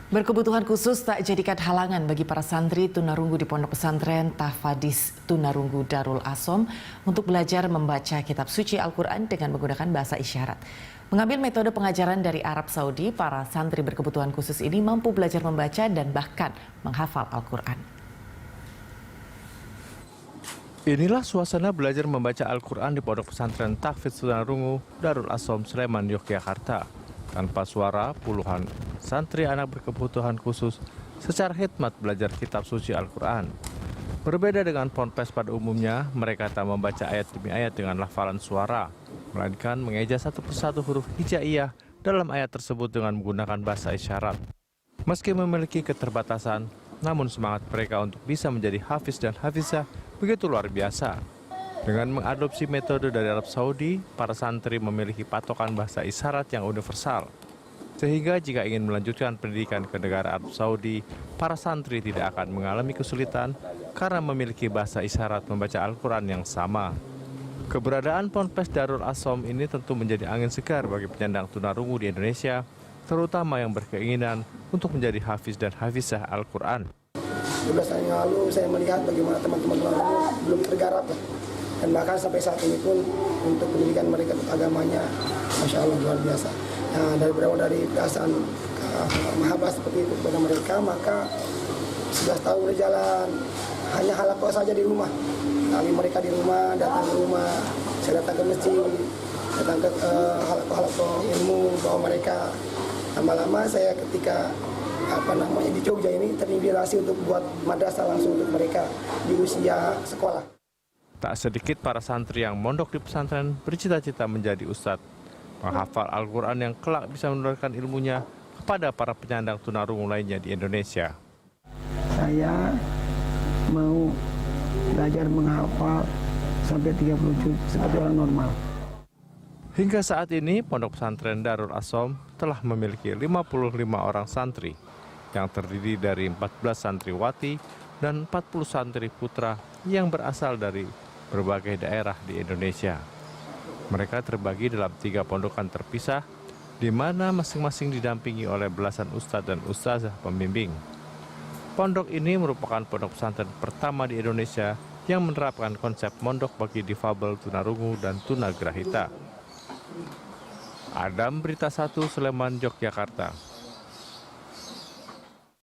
Berkebutuhan khusus tak jadikan halangan bagi para santri tunarunggu di Pondok Pesantren Tahfadz Tunarunggu Darul Asom untuk belajar membaca kitab suci Al-Quran dengan menggunakan bahasa isyarat. Mengambil metode pengajaran dari Arab Saudi, para santri berkebutuhan khusus ini mampu belajar membaca dan bahkan menghafal Al-Quran. Inilah suasana belajar membaca Al-Quran di Pondok Pesantren Tahfadz Tunarunggu Darul Asom, Sleman, Yogyakarta. Tanpa suara, puluhan santri anak berkebutuhan khusus secara khidmat belajar kitab suci Al-Quran. Berbeda dengan ponpes pada umumnya, mereka tak membaca ayat demi ayat dengan hafalan suara, melainkan mengeja satu persatu huruf hijaiyah dalam ayat tersebut dengan menggunakan bahasa isyarat. Meski memiliki keterbatasan, namun semangat mereka untuk bisa menjadi hafiz dan hafizah begitu luar biasa. Dengan mengadopsi metode dari Arab Saudi, para santri memiliki patokan bahasa isyarat yang universal. Sehingga jika ingin melanjutkan pendidikan ke negara Arab Saudi, para santri tidak akan mengalami kesulitan karena memiliki bahasa isyarat membaca Al-Quran yang sama. Keberadaan Ponpes Darul Asom ini tentu menjadi angin segar bagi penyandang tunarungu di Indonesia, terutama yang berkeinginan untuk menjadi hafiz dan hafizah Al-Quran. 12 tahun yang lalu saya melihat bagaimana teman-teman tunarungu belum tergarap. Dan bahkan sampai saat ini pun untuk pendidikan mereka untuk agamanya, Masya Allah luar biasa. Nah, dari perasaan mahabbah seperti itu kepada mereka, maka 11 tahun berjalan, hanya halakoh saja di rumah. Kali mereka di rumah, datang ke rumah, saya datang ke masjid, datang ke halakoh ilmu, bawa mereka. Lama-lama saya ketika di Jogja ini terinspirasi untuk buat madrasah langsung untuk mereka di usia sekolah. Tak sedikit para santri yang mondok di pesantren bercita-cita menjadi ustadz, menghafal Al-Quran yang kelak bisa menularkan ilmunya kepada para penyandang tunarungu lainnya di Indonesia. Saya mau belajar menghafal sampai 30 juz seperti orang normal. Hingga saat ini, Pondok Pesantren Darul Asom telah memiliki 55 orang santri yang terdiri dari 14 santriwati dan 40 santri putra yang berasal dari berbagai daerah di Indonesia. Mereka terbagi dalam 3 pondokan terpisah, di mana masing-masing didampingi oleh belasan ustadz dan ustazah pembimbing. Pondok ini merupakan pondok pesantren pertama di Indonesia yang menerapkan konsep mondok bagi difabel tunarungu dan tunagrahita. Adam Berita 1, Sleman, Yogyakarta.